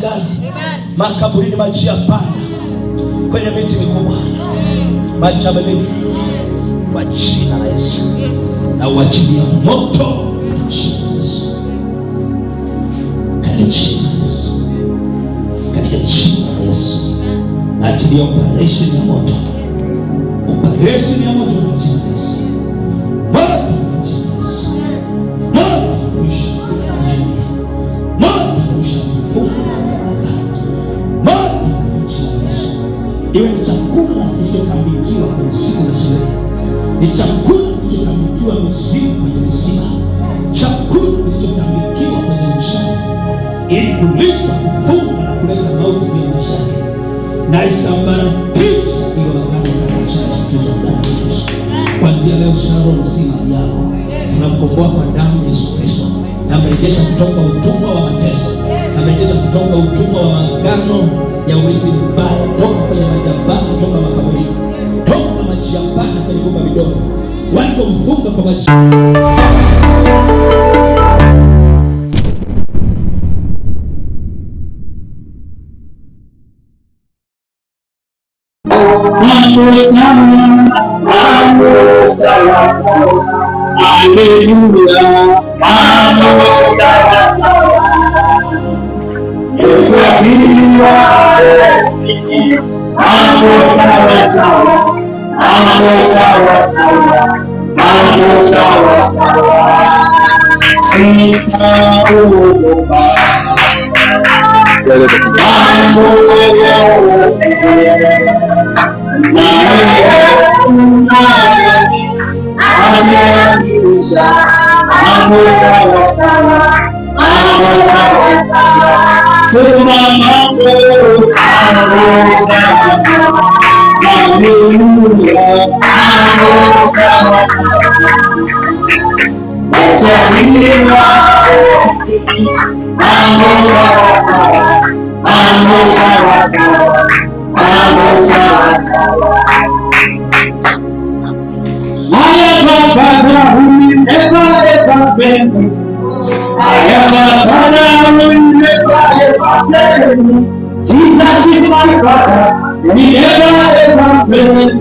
angani, makaburini maji yapanda, kwenye miti mikubwa maji yamemimina. Kwa jina la Yesu na uachilia moto katika jina la Yesu, katika jina la Yesu, katika jina la Yesu. Achilia operation ya moto, operation ya moto kwa jina la Yesu. Moto kwa jina la Yesu. Moto rusha juu. Moto rusha mfumo wa agano. Moto kwa jina la Yesu. Iwe ni chakula kilichotambikiwa kwenye siku za sherehe, ni chakula kilichotambikiwa mizimu kwenye misiba, chakula kilichotambikiwa kwenye mchana, ili kulisha, kufunga na kuleta mauti kwenye maisha yake, na isambaratisha ilo agano katika jina la Yesu. Kuanzia leo Sharon mzima yako tunamkomboa kwa damu ya Yesu Kristo, na mrejesha kutoka utumwa wa mateso, na mrejesha kutoka utumwa wa magano ya urithi mbaya, toka kwenye madhabahu, toka makaburini, toka maji ya pana kwenye vyumba vidogo walikomfunga kwa maji. Jesus is my Father, He never fails.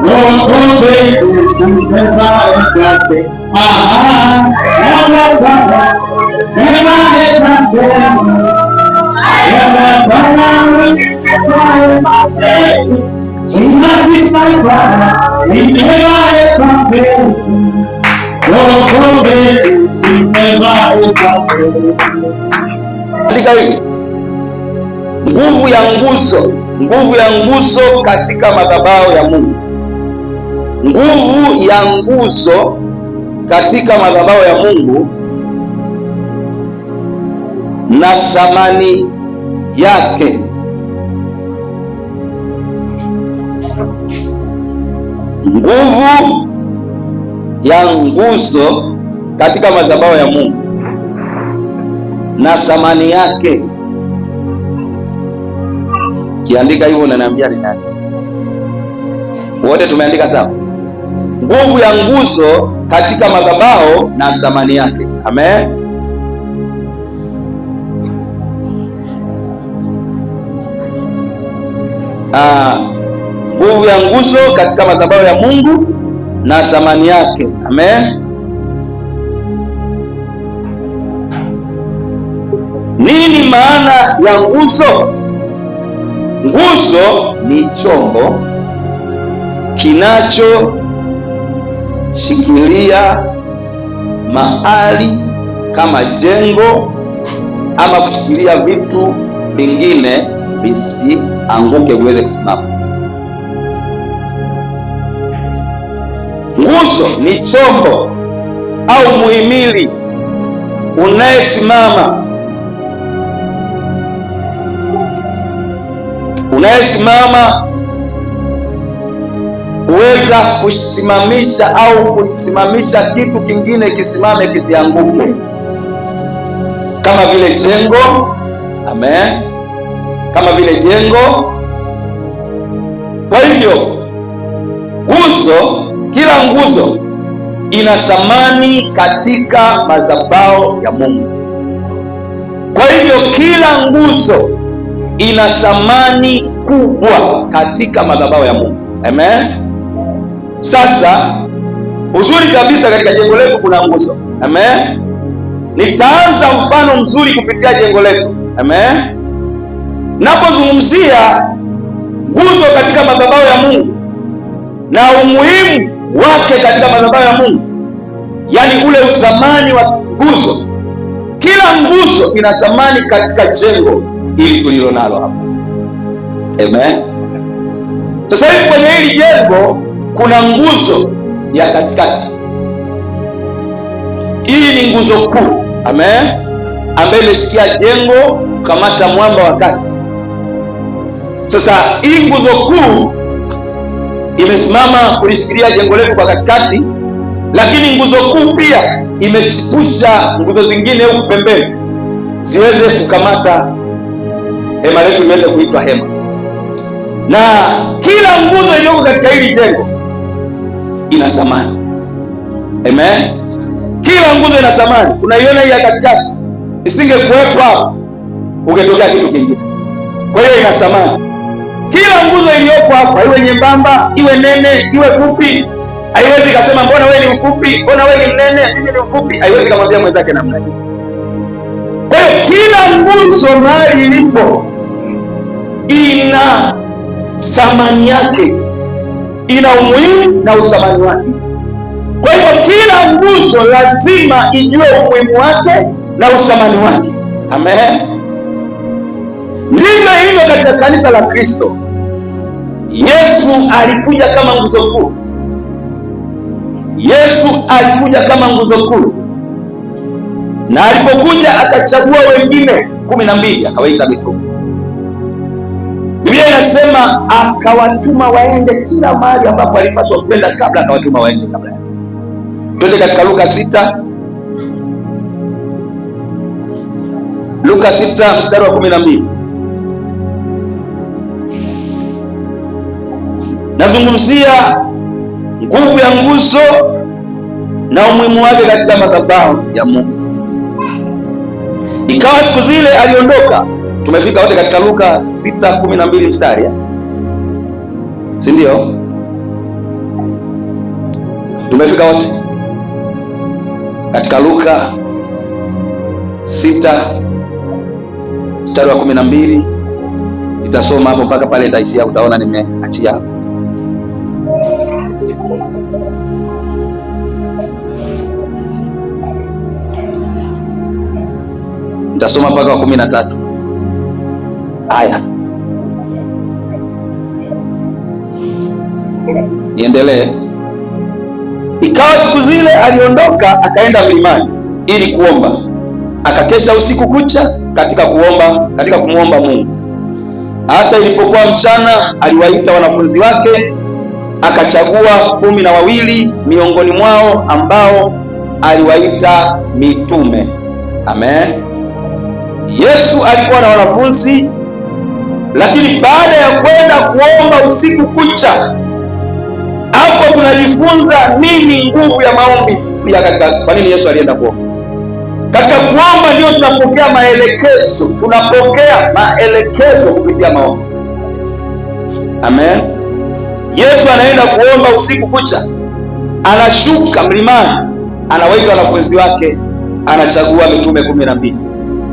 No promises, He never fails. Never Father, never fails. Never Father, never fails. Jesus is my Father, He never fails. No promises, He never fails. Nguvu ya nguzo katika madhabahu ya Mungu. Nguvu ya nguzo katika madhabahu ya Mungu na thamani yake. Nguvu ya nguzo katika madhabahu ya Mungu na thamani yake. Kiandika hivyo unaniambia ni nani? Wote tumeandika sawa? Nguvu ya nguzo katika madhabahu na thamani yake. Amen. Nguvu ya nguzo katika madhabahu ya Mungu na thamani yake. Amen. Nini maana ya nguzo? Nguzo ni chombo kinachoshikilia mahali kama jengo ama kushikilia vitu vingine visianguke, viweze kusimama. Nguzo ni chombo au muhimili unayesimama kuweza kusimamisha au kusimamisha kitu kingine kisimame, kisianguke, kama vile jengo. Amen. Kama vile jengo. Kwa hivyo nguzo, kila nguzo ina thamani katika madhabahu ya Mungu. Kwa hivyo kila nguzo ina thamani kubwa katika madhabahu ya Mungu. Amen. Sasa uzuri kabisa, katika jengo letu kuna nguzo. Amen. Nitaanza mfano mzuri kupitia jengo letu. Amen. Napozungumzia nguzo katika madhabahu ya Mungu na umuhimu wake katika madhabahu ya Mungu, yaani ule uthamani wa nguzo. Kila nguzo ina thamani katika jengo ili tulilo nalo hapa. Amen. Sasa hivi kwenye hili jengo kuna nguzo ya katikati. Hii ni nguzo kuu. Amen. Ambayo imeshikia jengo kukamata mwamba wa kati. Sasa hii nguzo kuu imesimama kulishikilia jengo letu kwa katikati, lakini nguzo kuu pia imechipusha nguzo zingine huku pembeni ziweze kukamata hema letu liweze kuitwa hema. Na kila nguzo iliyoko katika hili jengo ina thamani. Amen. Kila nguzo ina thamani. Tunaiona hii ya katikati, isingekuwepo hapo ungetokea kitu kingine. Kwa hiyo ina thamani. Kila nguzo iliyoko hapa, iwe nyembamba, iwe nene, iwe fupi, haiwezi kasema mbona wewe ni mfupi, mbona wewe ni mnene, mimi ni mfupi. Haiwezi kumwambia mwenzake namna hiyo. Kwa hiyo kila nguzo mahali ilipo ina thamani yake, ina umuhimu na uthamani wake. Kwa hiyo kila nguzo lazima ijue umuhimu wake na uthamani wake. Amen. Ndivyo hivyo katika kanisa la Kristo. Yesu alikuja kama nguzo kuu. Yesu alikuja kama nguzo kuu, na alipokuja akachagua wengine 12 akawaita mitume. Biblia inasema akawatuma waende kila mahali ambapo alipaswa kwenda kabla, akawatuma waende kabla. Twende katika Luka 6. Luka 6 mstari wa 12. Nazungumzia nguvu ya nguzo na umuhimu wake katika madhabahu ya Mungu. Ikawa siku zile aliondoka. Tumefika wote katika Luka 6:12 mstari, si ndio? Tumefika wote katika Luka 6 mstari wa 12. Nitasoma hapo mpaka pale itaishia, utaona nimeachia hapo. Nitasoma mpaka wa 13. Haya, niendelee. Ikawa siku zile aliondoka akaenda mlimani ili kuomba, akakesha usiku kucha katika kumwomba Mungu. Hata ilipokuwa mchana, aliwaita wanafunzi wake, akachagua 12 miongoni mwao ambao aliwaita mitume. Amen. Yesu alikuwa na wanafunzi, lakini baada ya kwenda kuomba usiku kucha, hapo tunajifunza nini nguvu ya maombi pia katika. Kwa nini Yesu alienda kuomba? Katika kuomba ndio tunapokea maelekezo kupitia maombi. Amen. Yesu anaenda kuomba usiku kucha, anashuka mlimani, anawaita wanafunzi wake, anachagua mitume 12.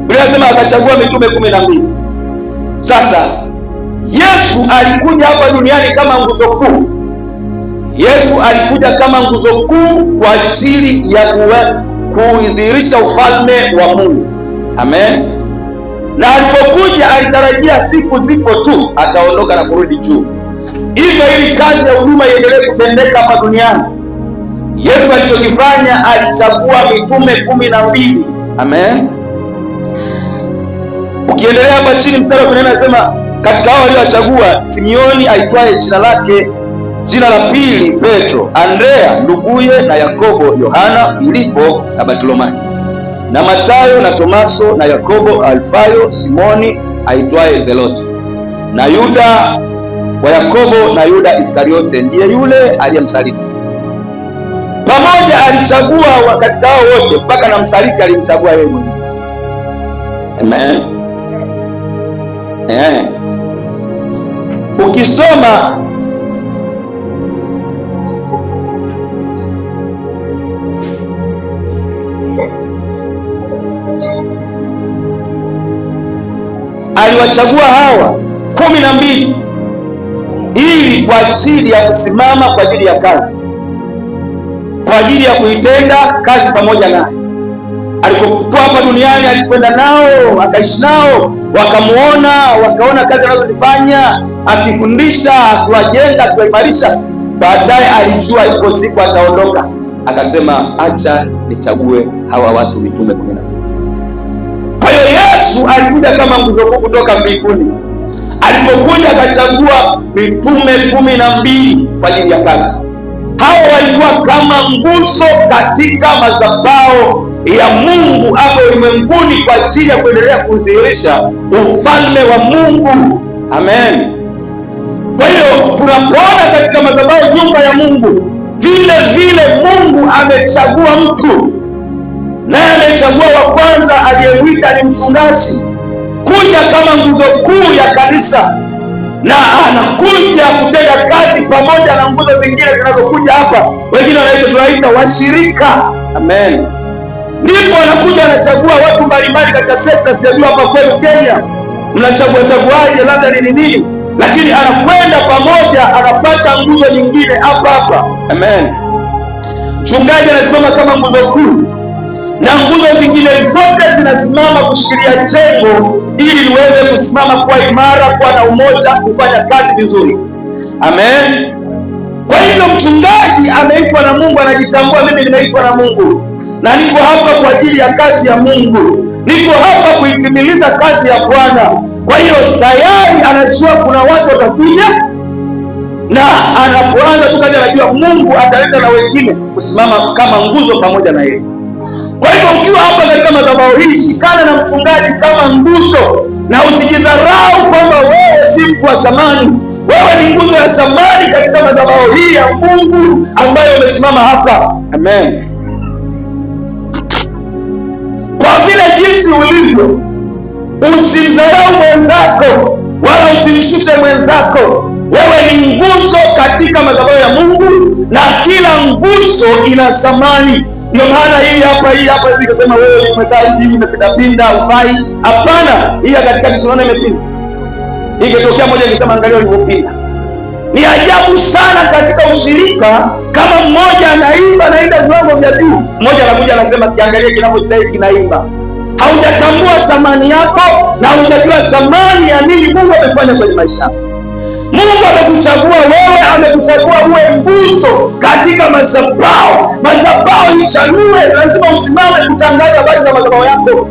Biblia inasema akachagua mitume 12. Sasa Yesu alikuja hapa duniani kama nguzo kuu. Yesu alikuja kama nguzo kuu kwa ajili ya kuidhihirisha ufalme wa Mungu. Amen. Na alipokuja alitarajia siku zipo tu ataondoka na kurudi juu. Hivyo ili kazi ya huduma iendelee kutendeka hapa duniani, Yesu alichokifanya, alichagua mitume 12. Amen. Ukiendelea hapa chini mstari wa 14 anasema katika hao waliochagua, Simioni aitwaye jina la pili Petro, Andrea nduguye, na Yakobo, Yohana, Filipo na Bartolomayo, na Matayo na Tomaso, na Yakobo Alfayo, Simoni aitwaye Zelote, na Yuda wa Yakobo, na Yuda Iskariote ndiye yule aliyemsaliti. Pamoja alichagua katika hao wote, mpaka na msaliti alimchagua yeye mwenyewe. Amen. Ukisoma aliwachagua hawa 12 ili kwa ajili ya kusimama kwa ajili ya kazi, kwa ajili ya kuitenda kazi pamoja naye. Alipokuwa hapa duniani, alikwenda nao, akaishi nao, wakamuona, wakaona kazi anazozifanya, akifundisha, akiwajenga, akiwaimarisha. Baadaye alijua iko siku ataondoka, akasema acha nichague hawa watu mitume 12. Kwa hiyo Yesu alikuja kama nguzo kuu kutoka mbinguni. Alipokuja akachagua mitume 12 kwa ajili ya kazi. Hao walikuwa kama nguzo katika madhabahu ya Mungu hapa ulimwenguni kwa ajili ya kuendelea kudhihirisha ufalme wa Mungu. Amen. Kwa hiyo tunapoona katika madhabahu nyumba ya Mungu, vile vile Mungu amechagua mtu, naye amechagua wa kwanza aliyemwita ni mchungaji, kuja kama nguzo kuu ya kanisa, na anakuja kutenda kazi pamoja na nguzo zingine zinazokuja hapa, wengine tunaita washirika. Amen. Ndipo anakuja anachagua watu mbalimbali katika sekta. Sijajua hapa kwetu Kenya mnachaguaje, labda ni nini, lakini anakwenda pamoja, anapata nguzo nyingine hapa. Amen. Mchungaji anasimama kama nguzo kuu, na nguzo zingine zote zinasimama kushikilia jengo ili liweze kusimama kwa imara, kwa na umoja, kufanya kazi vizuri. Amen. Kwa hivyo mchungaji ameitwa na Mungu, anajitambua, mimi nimeitwa na Mungu na niko hapa kwa ajili ya kazi ya Mungu, niko hapa kuitimiliza kazi ya Bwana. Kwa hiyo tayari anajua kuna watu watakuja, na anapoanza tu kazi anajua Mungu ataleta na wengine kusimama kama nguzo pamoja na yeye. Kwa hivyo ukiwa hapa katika madhabahu hii, shikana na mchungaji kama nguzo, na usijidharau kwamba wewe si mtu wa zamani. Wewe ni nguzo ya zamani katika madhabahu hii ya Mungu ambayo umesimama hapa. Amen. Kwa vile jinsi ulivyo, usimdharau mwenzako wala usimshushe mwenzako. Wewe ni nguzo katika madhabahu ya Mungu, na kila nguzo ina thamani. Ndio maana hii hapa hivi kusema wewe umekaa hivi umepinda ufai. Hapana, hii katikati tunaona imepinda. Ikitokea moja ikisema angalia ulipopinda. Ni ajabu sana katika ushirika, kama mmoja anaimba naenda viwango vya juu, mmoja anakuja anasema kiangalia kinapojidai kinaimba. Haujatambua thamani yako na hujajua thamani ya nini Mungu amefanya kwenye maisha yako. Mungu amekuchagua wewe, amekuchagua uwe nguzo katika madhabahu. Madhabahu ichanue, lazima usimame kutangaza habari za madhabahu yako.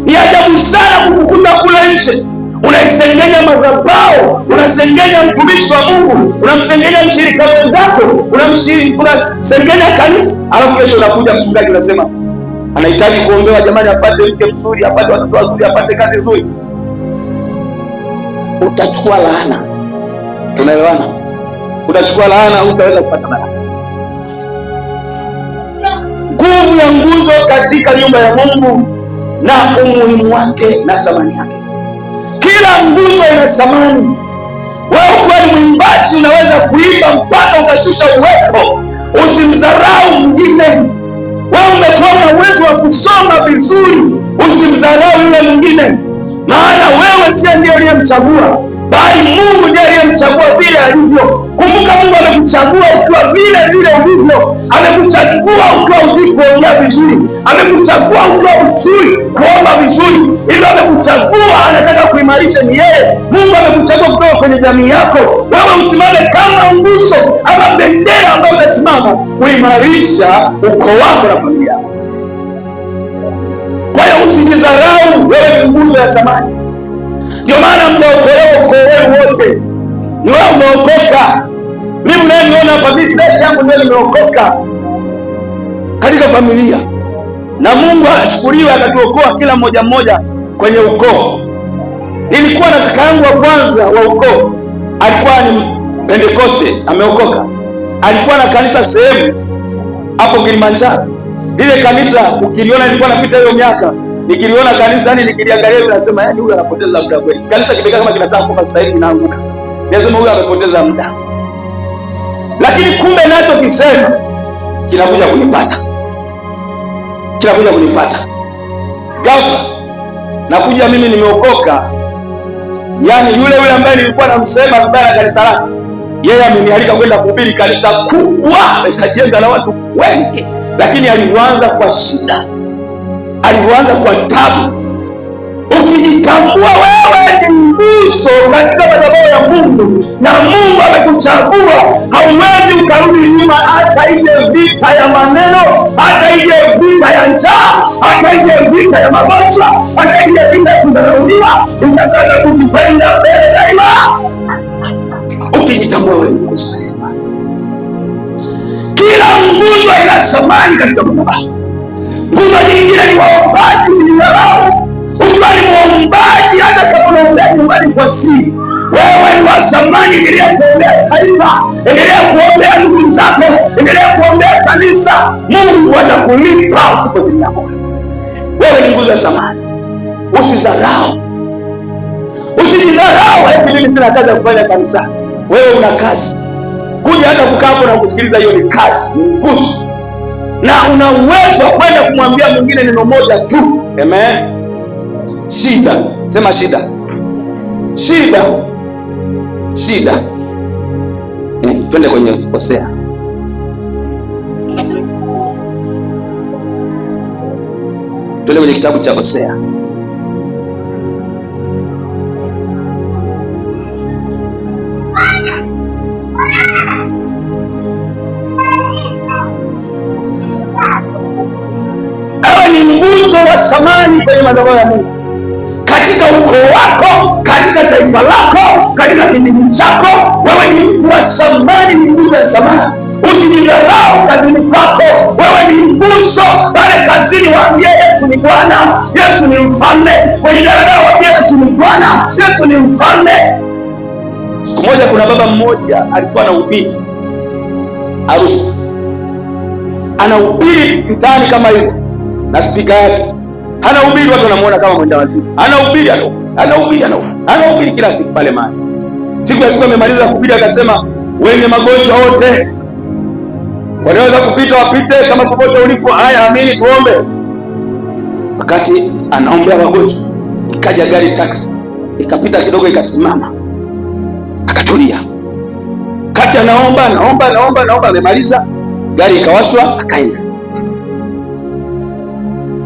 Ni ajabu sana kukukuta kule nje unaisengenya madhabahu, unasengenya mtumishi wa Mungu, unamsengenya mshirika wenzako, unasengenya kanisa, alafu kesho unakuja mchungaji unasema anahitaji kuombewa, jamani, apate mke mzuri, apate watoto wazuri, apate kazi nzuri. Utachukua laana. Tunaelewana? Utachukua laana, utaweza kupata baraka. Nguvu ya nguzo katika nyumba ya Mungu na umuhimu wake na thamani yake. Kila nguzo ina thamani. Wewe ukiwa ni mwimbaji unaweza kuimba mpaka ukashusha uwepo. Usimdharau mwingine. Wewe umekuwa na uwezo wa kusoma vizuri, usimdharau yule mwingine, maana wewe si ndiye uliyemchagua, bali Mungu ndiye aliyemchagua vile alivyo. Kumbuka, Mungu amekuchagua ukiwa vile ulivyo. Amekuchagua ukiwa uzuri kuongea vizuri, amekuchagua ukiwa uzuri kuomba vizuri. Hivyo amekuchagua, anataka kuimarisha ni yeye. Mungu amekuchagua kutoka kwenye jamii yako. Wewe usimame kama nguzo ama bendera ambayo umesimama kuimarisha ukoo wako na familia yako. Kwa hiyo usijidharau, wewe ni nguzo ya thamani. Ndio maana mtaokolewa ukoo wenu wote. Ni wewe umeokoka. Mimi unayeniona hapa, mimi peke yangu ndio nimeokoka katika familia, na Mungu ashukuriwe akatuokoa kila mmoja kwenye ukoo. Nilikuwa na kaka yangu wa kwanza wa ukoo, alikuwa ni Pentekoste, ameokoka. Alikuwa na kanisa sehemu hapo Kilimanjaro. Lile kanisa ukiliona, nilikuwa napita hiyo miaka, nikiliona kanisani, nikiliangalia nasema yani huyu anapoteza muda kweli. Kanisa kimekaa kama kinataka kufa sasa hivi, naanguka. Nasema huyu amepoteza muda. Lakini kumbe nacho kisema kinakuja kunipata. Kinakuja kunipata. Ghafla nakuja mimi nimeokoka. Yaani yule ambaye nilikuwa namsema vibaya na kanisa lake, yeye amenialika kwenda kuhubiri kanisa kubwa, ameshajenga na watu wengi. Lakini alivyoanza kwa shida, alivyoanza kwa tabu. Ukijitambua wewe ni mguso katika madhabahu ya Mungu na Mungu amekuchagua, hauwezi ukarudi nyuma. Hata ije vita ya maneno, hata ije vita ya njaa, hata ije vita ya magonjwa, hata ije vita ya kudharauliwa, utataka kukipenda mbele daima. Ukijitambua wewe ni mguso. Kila nguzo ina thamani katika madhabahu. Nguzo nyingine ni waombaji, zidharau. Ukiwa ni muombaji, hata kama unaombea nyumbani kwa siri, wewe ni wa thamani. Endelea kuombea taifa, endelea kuombea ndugu zako, endelea kuombea kanisa. Mungu atakulipa usipozidharau. Wewe ni nguzo ya thamani. Usidharau, usijidharau. Mimi sina kazi ya kufanya kanisani. Wewe una kazi. Kuja hata kukaa hapo na kusikiliza, hiyo ni kazi, ni nguzo. Na una uwezo wa kwenda kumwambia mwingine neno moja tu. Amen. Shida, sema shida. Shida. Shida. Twende kwenye Hosea. Twende kwenye kitabu cha Hosea. Ewe ni nguzo wa thamani kwenye madhabahu ya Mungu. Katika ukoo wako, katika taifa lako, katika kijiji chako, wewe ni mtu wa thamani, ni nguzo ya thamani. Usijidharau kazini kwako, wewe ni nguzo pale kazini. Waambie Yesu ni Bwana, Yesu ni mfalme. Kwenye daladala waambie Yesu ni Bwana, Yesu ni mfalme. Siku moja kuna baba mmoja alikuwa anahubiri Arusha. Anahubiri mtaani kama hivi na spika yake. Anahubiri, watu wanamuona kama mwenda wazimu. Anahubiri kila siku pale mahali. Siku ya siku amemaliza kuhubiri akasema, wenye magonjwa wote wanaweza kupita wapite, kama popote ulipo. Haya, amini tuombe. Wakati anaombea wagonjwa, ikaja gari taxi, ikapita kidogo, ikasimama, akatulia. Kati anaomba, amemaliza, gari ikawashwa, akaenda.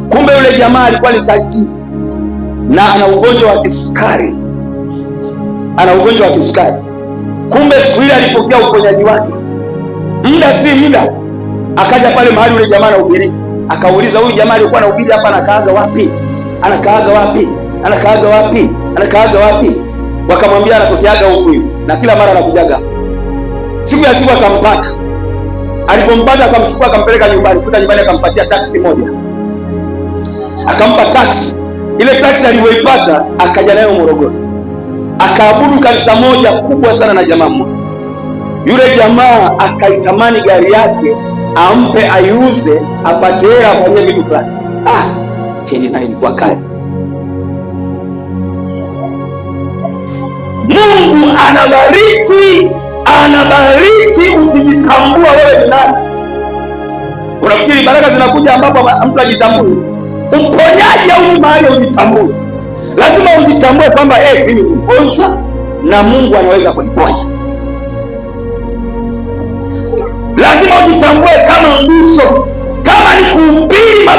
Kumbe yule jamaa alikuwa ni tajiri na ana ugonjwa wa kisukari. Kumbe siku ile alipokea uponyaji wake. Muda si muda akaja pale mahali yule jamaa anahubiri. Akauliza, huyu jamaa alikuwa anahubiri hapa anakaaga wapi? Wakamwambia anatokeaga huku hivi na kila mara anakujaga. Siku ya siku akampata. Alipompata akamchukua akampeleka nyumbani. Fika nyumbani akampatia taksi moja. Akampa taksi. Ile taksi aliyoipata akaja nayo Morogoro. Akaabudu kanisa moja kubwa sana na jamaa mmoja. Yule jamaa akaitamani gari yake ampe aiuze apate hela afanye vitu fulani. Hili nayo ilikuwa kali. Mungu anabariki usijitambua wewe ni nani. Unafikiri baraka zinakuja ambapo mtu ajitambui? Uponyaji au mahali ujitambue. Lazima ujitambue kwamba mimi ni mgonjwa na Mungu anaweza kuniponya. Lazima ujitambue kama nguzo. Kama ni kuhubiri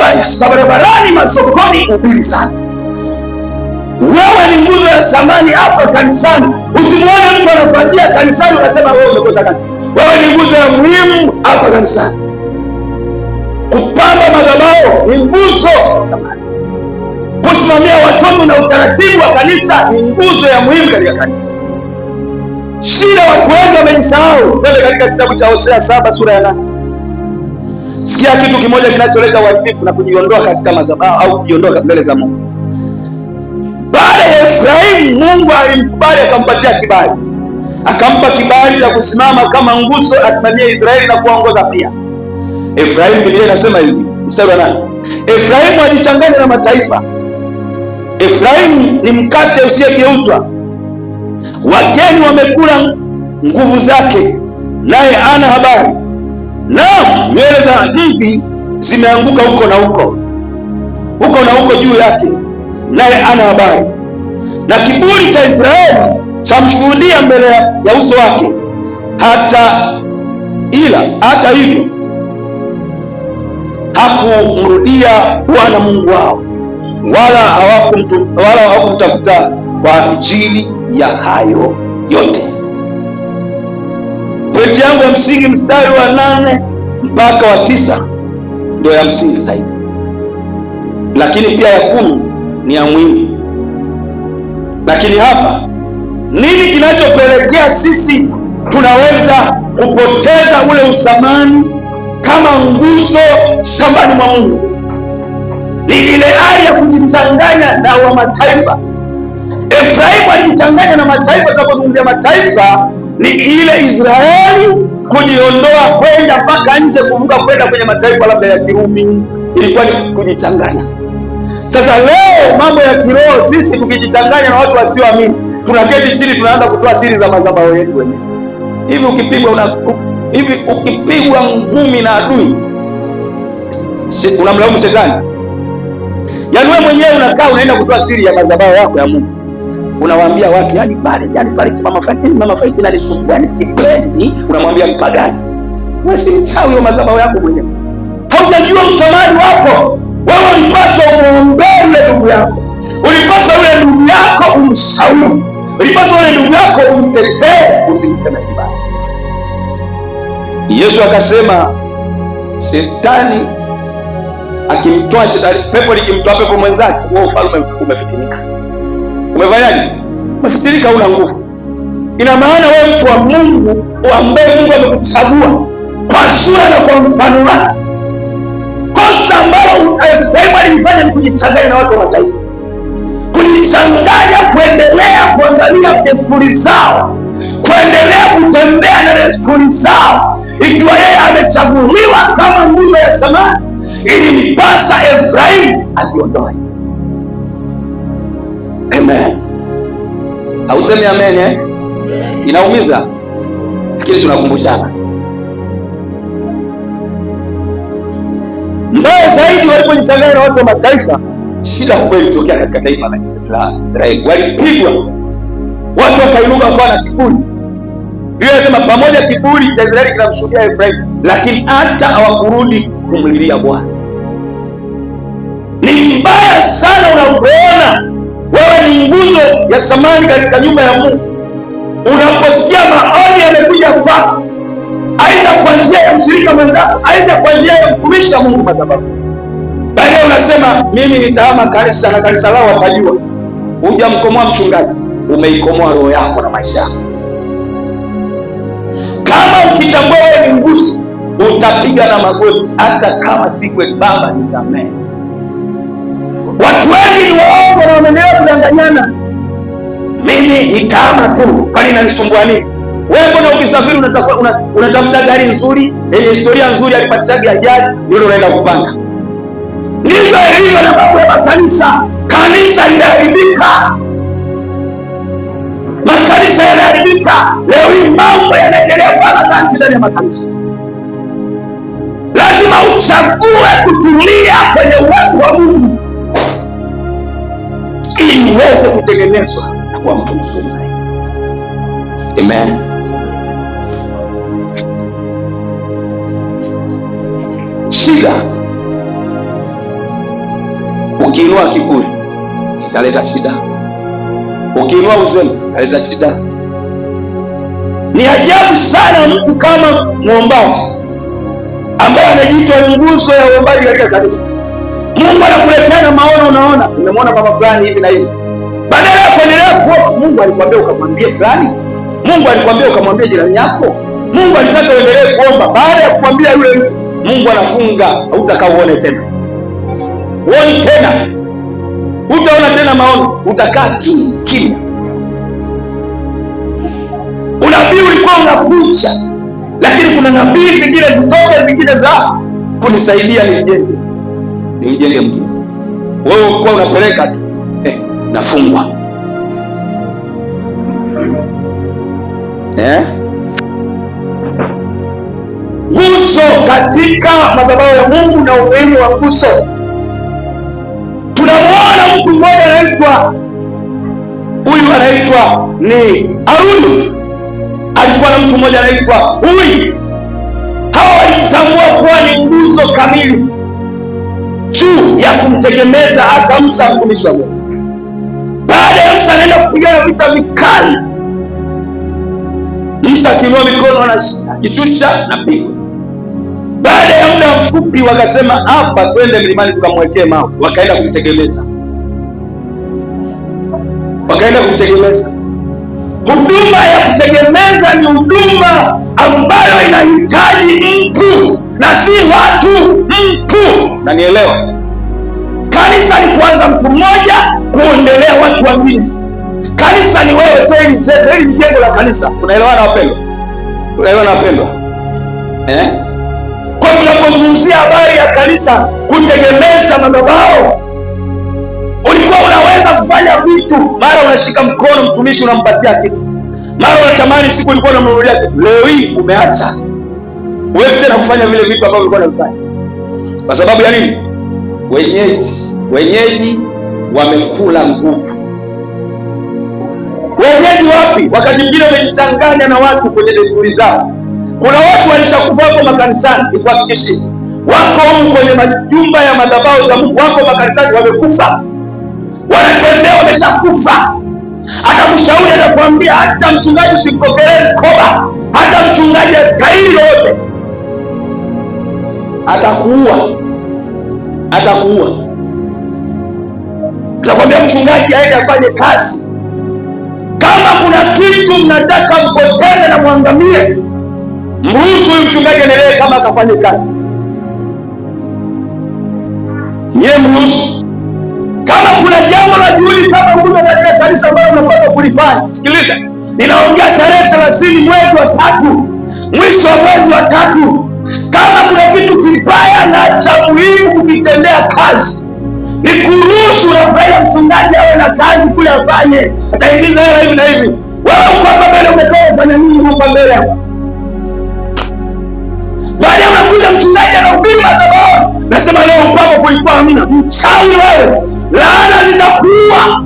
barabarani, masokoni, hubiri sana. Wewe ni nguzo ya thamani hapa kanisani. Usimwone mtu anafanyia kanisani unasema wewe umekosa kazi. Wewe ni nguzo ya muhimu hapa kanisani. Kupamba madhabahu ni nguzo ya thamani. Kusimamia watoto na utaratibu wa kanisa ni nguzo ya muhimu katika kanisa. Shida watu wengi wamejisahau. Twende katika kitabu cha Hosea 7 sura ya 8. Sikia kitu kimoja kinacholeta uharibifu na kujiondoa katika madhabahu au kujiondoa mbele za Mungu. Baada ya Efraimu, Mungu alimkubali akampatia kibali. Akampa kibali cha kusimama kama nguzo, asimamie Israeli na kuongoza pia. Efraimu, Biblia inasema hivi, mstari wa 8. Efraimu alichanganya na mataifa Efraimu ni mkate usiyegeuzwa, wageni wamekula nguvu zake, naye ana habari. Naam, nywele za mvi zimeanguka huko na huko juu yake, naye ana habari. Na kiburi cha Israeli chamshuhudia mbele ya uso wake. Hata hivyo hakumrudia Bwana Mungu wao, wala hawakumtafuta kwa ajili ya hayo yote. Pointi yangu ya msingi, mstari wa 8 mpaka wa 9 ndio ya msingi zaidi, lakini pia ya 10 ni ya muhimu. Lakini hapa nini kinachopelekea sisi tunaweza kupoteza ule usamani kama nguzo shambani mwa Mungu? Ni ile hali ya kujichanganya na wa mataifa. Efraimu alijichanganya na mataifa. Tunapozungumzia mataifa, ni ile Israeli kujiondoa kwenda mpaka nje, kuvuka kwenda kwenye mataifa labda ya Kirumi, ilikuwa ni kujichanganya. Sasa leo mambo ya kiroho, sisi tukijichanganya na watu wasioamini, tunaketi chini tunaanza kutoa siri za madhabahu yetu wenyewe. Hivi ukipigwa ngumi na adui, unamlaumu shetani? Yaani wewe mwenyewe unakaa unaenda kutoa siri ya madhabahu yako ya Mungu, unawaambia watu, yani pale mama fulani ananisumbua, nisipendi. Unamwambia mpagani. Wewe si mchawi wa madhabahu yako mwenyewe, haujajua msamani wako. Wewe ulipaswa umuombee yule ndugu yako, ulipaswa yule ndugu yako umshauri, ulipaswa yule ndugu yako umtetee, usimseme vibaya. Yesu akasema shetani akimtoa shetani, pepo likimtoa pepo mwenzake, wewe ufalme umefitinika. Umefanyaje? Umefitinika, una nguvu. Ina maana wewe mtu wa Mungu ambaye Mungu amekuchagua kwa sura na kwa mfano wake, kosa ambalo Efraimu alifanya ni kujichanganya na watu wa mataifa, kujichanganya, kuendelea kuangalia desturi zao, kuendelea kutembea na desturi zao. Ikiwa yeye amechaguliwa kama nguzo ya samani, ilimpasa Efraimu ajiondoe. Amen. Hausemi amen eh? Inaumiza, lakini tunakumbushana. Mbaya zaidi, walipojichanganya na watu wa mataifa, shida kubwa ilitokea katika taifa la Israeli. Walipigwa, watu wakainuka kwa na kiburi. Biblia inasema pamoja kiburi cha Israeli kinamshuhudia Efraimu, lakini hata hawakurudi kumlilia Bwana. Ni mbaya sana unapoona wewe ni nguzo ya samani katika nyumba ya Mungu, unaposikia maoni yamekuja kwako, aidha kwa njia ya mshirika mwenzako, aidha kwa njia ya mtumishi wa Mungu madhabahu, baadaye unasema mimi nitahama kanisa na kanisa lao watajua. Hujamkomoa mchungaji, umeikomoa roho yako na maisha yako. Kama ukitambua wewe ni nguzo, utapiga na magoti, hata kama siku Baba nisamehe. Watu wengi ni waongo na wanaendelea kudanganyana. Mimi nitahama tu, kwani inanisumbua nini? Wewe mbona ukisafiri unatafuta gari nzuri yenye historia nzuri, alipatishaji ajali, ndio unaenda kupanda? Ndivyo ilivyo na mambo ya makanisa. Kanisa linaharibika, makanisa yanaharibika. Leo hii mambo yanaendelea kwa dhambi ndani ya makanisa. Lazima uchague kutulia kwenye uwepo wa Mungu ili uweze kutengenezwa na kuwa mtu mzuri zaidi. Amen. Shida, ukiinua kiburi italeta shida, ukiinua uzembe italeta shida. Ni ajabu sana mtu kama mwombaji ambaye anajiitwa nguzo ya uombaji katika kanisa, Mungu anakuletea maono, unaona umemwona mama fulani hivi na hivi, badala ya kuendelea kuomba. Mungu alikwambia ukamwambie fulani, Mungu alikwambia ukamwambie jirani yako, Mungu alitaka uendelee kuomba. Baada ya kumwambia yule, Mungu anafunga, hutakaa uone tena, uone tena, utaona tena maono, utakaa kimya. Unabii ulikuwa unakuja, lakini kuna nabii zingine zitoke, zingine za kunisaidia nimjenge mtu. Wewe ulikuwa unapeleka tu, nafungwa. Nguzo katika madhabahu ya Mungu na umuhimu wa nguzo. Tunamwona mtu mmoja anaitwa, huyu anaitwa ni Haruni. Alikuwa na mtu mmoja anaitwa Huri. Hawa walitambua kuwa ni nguzo kamili juu ya kumtegemeza hata Musa mtumishi wa Mungu. Baada ya Musa anaenda kupigana vita vikali, Musa akiinua mikono akishusha na pigo. Baada ya muda mfupi wakasema, hapa twende mlimani tukamwekee mawe. Wakaenda kumtegemeza, Huduma ya kutegemeza ni huduma ambayo inahitaji mtu na si watu. Mtu, na nielewa, kanisa ni kuanza mtu mmoja kuendelea watu wengine. Kanisa ni wewe, sasa hili ni jengo la kanisa. Unaelewana wapendwa? Kwa tunapozungumzia habari ya kanisa kutegemeza madhabahu, ulikuwa unaweza kufanya vitu, mara unashika mkono mtumishi unampatia kitu, mara unatamani siku ulikuwa unamnunulia kitu, leo hii umeacha, huwezi tena kufanya vile vitu ambavyo ulikuwa unafanya. Kwa sababu ya nini? Wenyeji wamekula nguvu. Wenyeji wapi? Wakati mwingine wamejichanganya na watu kwenye desturi zao. Kuna watu walishakufa hapo makanisani, nikuhakikishie, wako huko kwenye majumba ya madhabahu za Mungu, wako makanisani wamekufa, wanatembea wameshakufa. Atakushauri, atakwambia hata mchungaji usipokelee mkoba, hata mchungaji askaili yote, atakuua. Atakwambia mchungaji aende afanye kazi. Kama kuna kitu mnataka mpoteze na mwangamie, mruhusu huyu mchungaji endelee kama akafanye kazi. Yeye mruhusu. Kama kuna jambo la juhudi kama huduma katika kanisa ambalo unapaswa kulifanya, sikiliza, ninaongea tarehe 30 mwezi wa 3, mwisho wa mwezi wa 3. Kama kuna kitu kibaya na cha muhimu kukitendea kazi, ni kuruhusu Rafaela mchungaji awe na kazi kule afanye, ataingiza hela hivi na hivi. Wewe uko hapa mbele, umetoka kufanya nini hapa mbele? Baada unakuja mchungaji anahubiri madhabahu, nasema leo mpaka kulikuwa hamna. Mchawi wewe, laana zitakuua.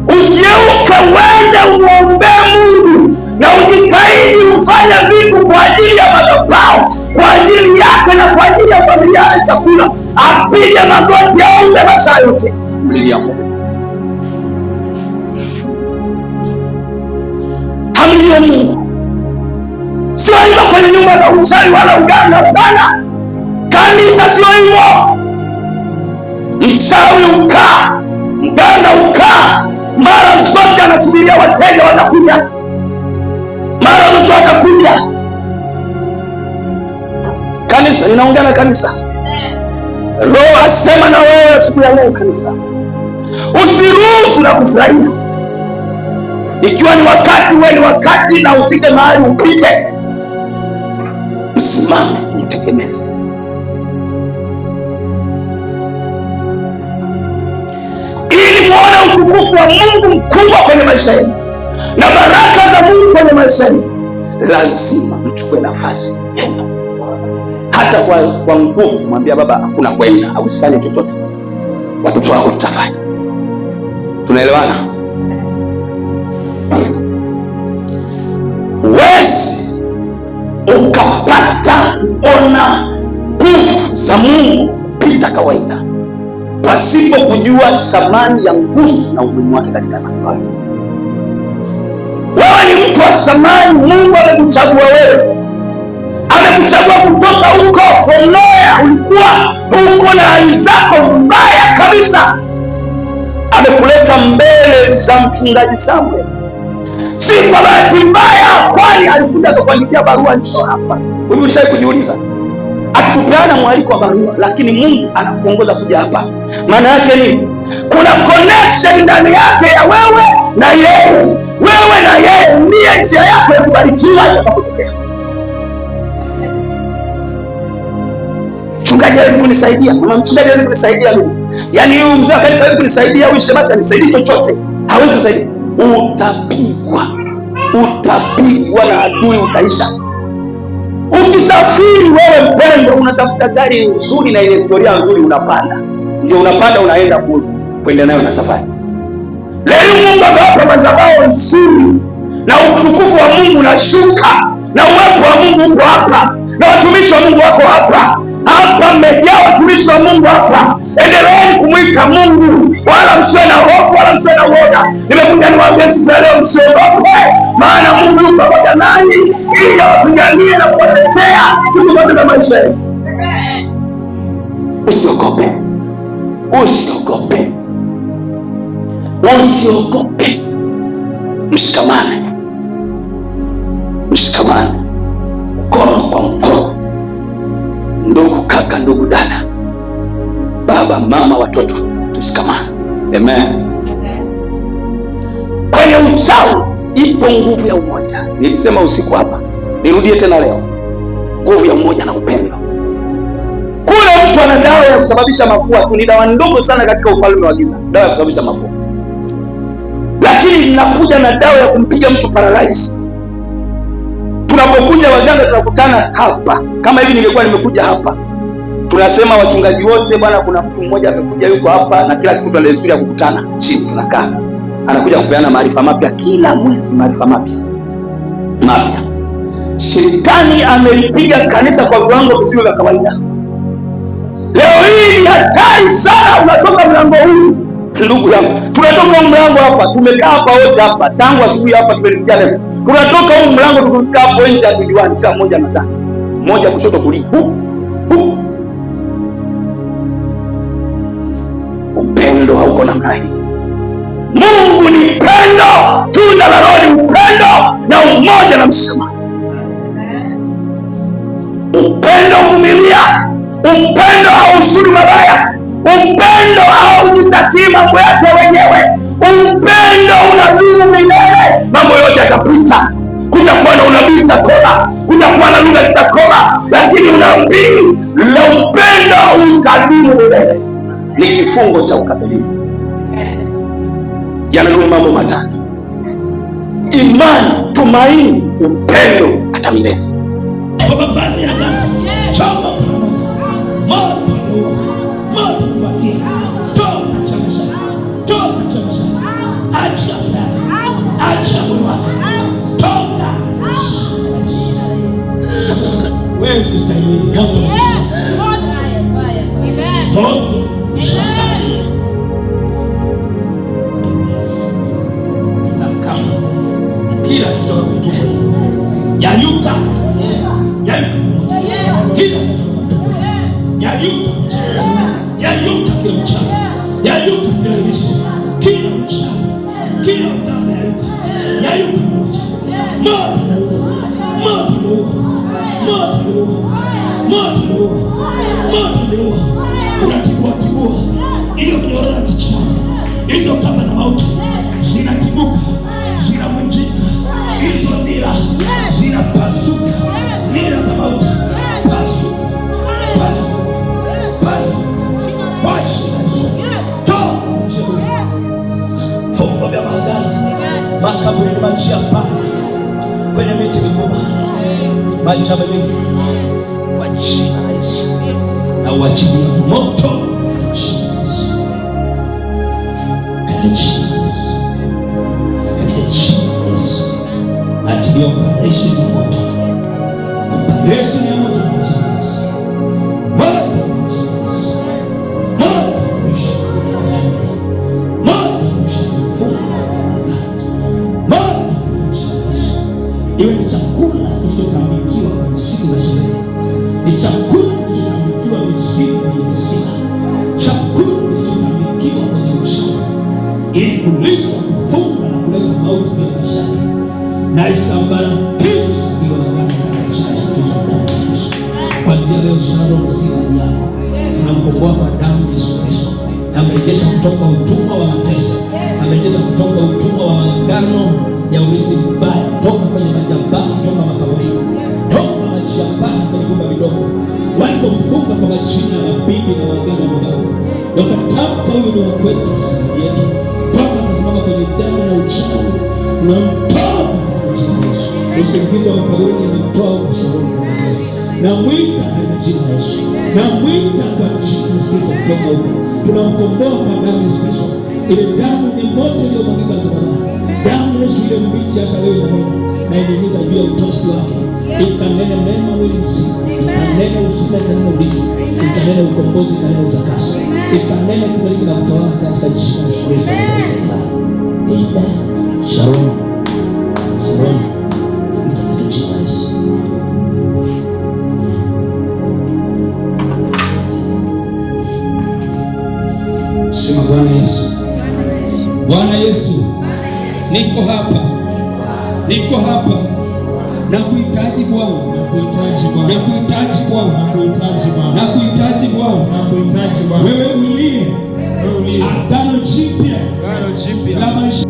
Ugeuke uende umuombe Mungu na ujitahidi ufanya vitu kwa ajili ya madhabahu, kwa ajili yake na kwa ajili ya familia ya chakula. Apige magoti aombe masaa yote. Hamlia Mungu. Sio hivyo kwenye nyumba za uchawi wala uganga, hapana. Kanisa sio hivyo. Mchawi ukaa, mganga ukaa, mara zote anasubiria wateja watakuja, mara mtu atakuja. Kanisa, ninaongea na kanisa. Roho asema na wewe siku ya leo kanisa, usiruhusu na kufurahia. Ikiwa ni wakati, wewe ni wakati, na ufike mahali upite. Msimame, mtegemeze. Ili muone utukufu wa Mungu mkubwa kwenye maisha yenu na baraka za Mungu kwenye maisha yenu, lazima mchukue nafasi yenu. Hata kwa nguvu, mwambia baba, hakuna kwenda, au usifanye chochote, watoto wako tutafanya. Tunaelewana? Wezi ukapata ona nguvu za Mungu kupita kawaida, pasipo kujua thamani ya nguvu na umuhimu wake katika maisha. Wewe ni mtu wa thamani. Mungu amekuchagua wewe, amekuchagua kutoka huko from nowhere. Ulikuwa huko na hali zako mbaya kabisa, amekuleta mbele za mchungaji Samuel. Si kwa bahati mbaya, kwani alikuja kukuandikia barua njoo hapa. Wewe ulishawahi kujiuliza? Akikupeana mwaliko wa barua, lakini Mungu anakuongoza kuja hapa. Maana yake nini? Kuna connection ndani yake ya wewe na yeye. Wewe na yeye ndiye njia yako ya kubarikiwa itakapotokea. Mchungaji hawezi kunisaidia, mama mchungaji hawezi kunisaidia mimi. Yaani huyu mzee kanisa hawezi kunisaidia, huyu shemasi anisaidii chochote, hawezi kusaidia. Utapigwa na adui, utaisha. Ukisafiri wewe mpendo, unatafuta gari nzuri na ile historia nzuri, unapanda, ndio unapanda, unaenda kwenda nayo na safari. Leo Mungu akawapa madhabahu nzuri na utukufu wa Mungu unashuka na uwepo wa Mungu uko hapa na watumishi wa Mungu wako hapa. Hapa mmejaa watumishi wa Mungu hapa. Endeleeni kumwita Mungu, wala msiwe na hofu, wala msiwe na uoga. Nimekuja niwaambie siku ya leo, msiogope, maana Mungu yuko pamoja nanyi ili awapiganie na kuwatetea siku zote za maisha yenu. Usiogope, usiogope, usiogope. Mshikamane, mshikamane, mkono kwa mkono, ndugu kaka, ndugu dada, baba mama, watoto, tushikamane. Amen. Kwenye uchawi ipo nguvu ya umoja. Nilisema usiku hapa, nirudie tena leo, nguvu ya umoja na upendo. Kule mtu ana dawa ya kusababisha mafua tu, ni dawa ndogo sana katika ufalme wa giza, dawa ya kusababisha mafua. Lakini ninakuja na dawa ya kumpiga mtu paralyze. Tunapokuja waganga tunakutana hapa. Kama hivi ningekuwa nimekuja hapa, tunasema wachungaji wote, bwana kuna mtu mmoja amekuja yuko hapa, na kila siku tuna desturi ya kukutana chini, tunakaa. Anakuja kupeana maarifa mapya kila mwezi, maarifa mapya. Shetani amelipiga kanisa kwa viwango visivyo vya kawaida. Leo hii ni hatari sana. Unatoka mlango huu, ndugu yangu, tunatoka mlango hapa, tumekaa hapa wote hapa tangu asubuhi hapa, tumelisikia leo. Tunatoka huu mlango tukifika hapo nje ya diwani, kila mmoja anasema mmoja kushoto kulia. Upendo hauko namna hii. Mungu ni pendo, tunda la Roho ni upendo na umoja na mshikamano. Upendo huvumilia, upendo hausudi mabaya, upendo haujitakii mambo yake wenyewe, upendo unadumu milele. Mambo yote yatapita, kutakuwa na unabii utakoma, kutakuwa na lugha zitakoma, lakini unabii la upendo utadumu milele. Ni kifungo cha ukamilifu. Yanadumu mambo matatu: imani, tumaini, upendo hata milele. Kwa mavazi ya damu, choma moto ndio moto kubakia. Toka chamasha, toka chamasha, acha fulani, acha mwaka, toka. Wewe ustahili moto, moto. Kila kutoka kwenye tumbo yayuka, yayuka, kila kutoka kwenye tumbo yayuka, yayuka, kila uchafu yayuka, kila hisi, kila uchafu, kila udama yayuka, yayuka moja. Moto, moto, moto, moto, moto, unatibua hiyo kiorora kichwani, hizo kamba za mauti zinatibuka, zinavunjika, hizo nira zinapasuka, nira za mauti pasuka, pasuka, pasuka, pasuka, toka mchezo. Fungo vya maagano, makaburi ni maji ya panda kwenye miti mikubwa, maji ya mbingu, kwa jina la Yesu na uachilie moto kwa jina la Yesu, katika jina la Yesu, katika jina la Yesu. Achilie operation ya moto, operation ya moto kwa jina la Yesu, moto kwa jina la Yesu, moto uishi, moto uishi, funga moto kwa jina la Yesu. Iwe ni chakula kilichotambikiwa kwenye siku za sherehe, ni chakula kilichotambikiwa misimu kwenye misiba, chakula kilichotambikiwa kwenye uchawi, ili kulisha, kufunga na kuleta mauti kwenye maisha yake, na isambaratisha hilo agano katika jina la Yesu Kristo. Kuanzia leo sharo mzima yako unamkomboa kwa damu ya Yesu Kristo, na mrejesha kutoka utumwa wa mateso, na mrejesha kutoka utumwa wa maagano ya urithi mbaya, toka kwenye majabali, toka makaburini, toka majiambani, kwenye vyumba vidogo walikomfunga kwa majina ya mabibi na maagano ya mababu. wakatamka huyu ni wa kwetu, asili yetu, kwamba akasimama kwenye dhambi na uchawi, unamtoa katika jina la Yesu. Usingizi wa makaburini unamtoa ushauri katika Yesu. Namwita katika jina la Yesu. Namwita kwa jina la Yesu Kristo kutoka huko. Tunamkomboa kwa damu ya Yesu Kristo. Ile damu ni moto iliyomwagika msalabani. Damu ya Yesu ile mbichi hata leo inanena na inyunyiza juu ya utosi wake. Ikanene mema mwili mzima. Ikanene uzima, ikanene ulinzi. Ikanene ukombozi, ikanene utakaso. Ikanene kubariki na kutawala katika jina la Yesu Kristo. Amen. Shalom. Shalom. Katika jina la Yesu. Sema Bwana Yesu. Bwana Yesu. Niko hapa. Niko hapa. Nakuhitaji Bwana. Nakuhitaji Bwana. Nakuhitaji Bwana. Wewe uliye agano jipya la maisha.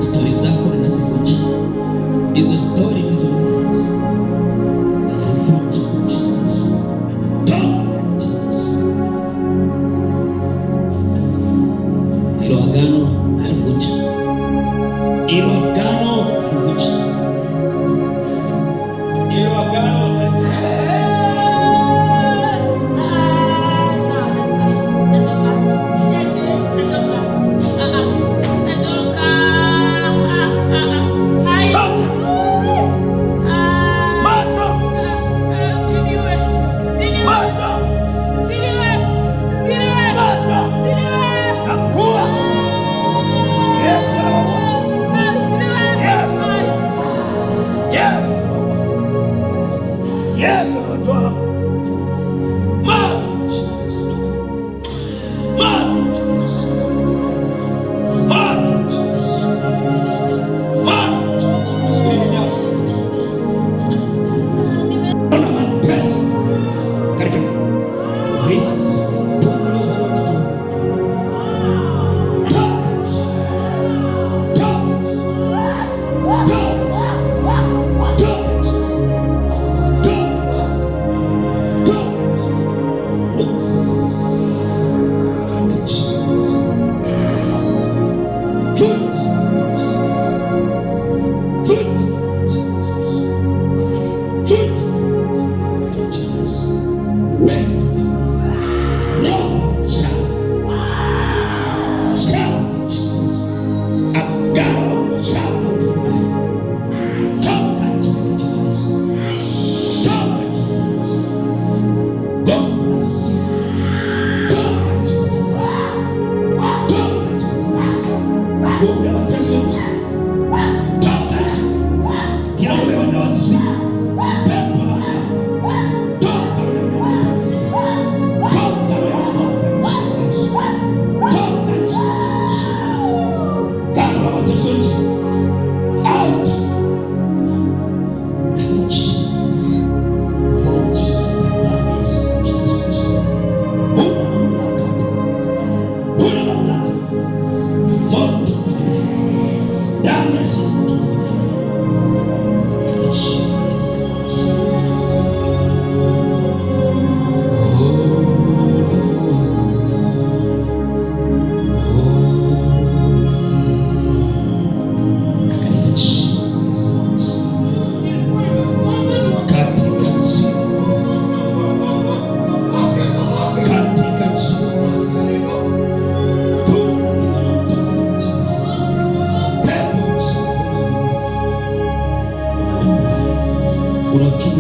Stori zako ninazivunja. Hizo stori ndizo nazivunja kwa jina la Yesu. Toka kwa jina la Yesu. Hilo agano nalivunja. Hilo agano nalivunja. Hilo agano nalivunja. Yes, anatoa unachukua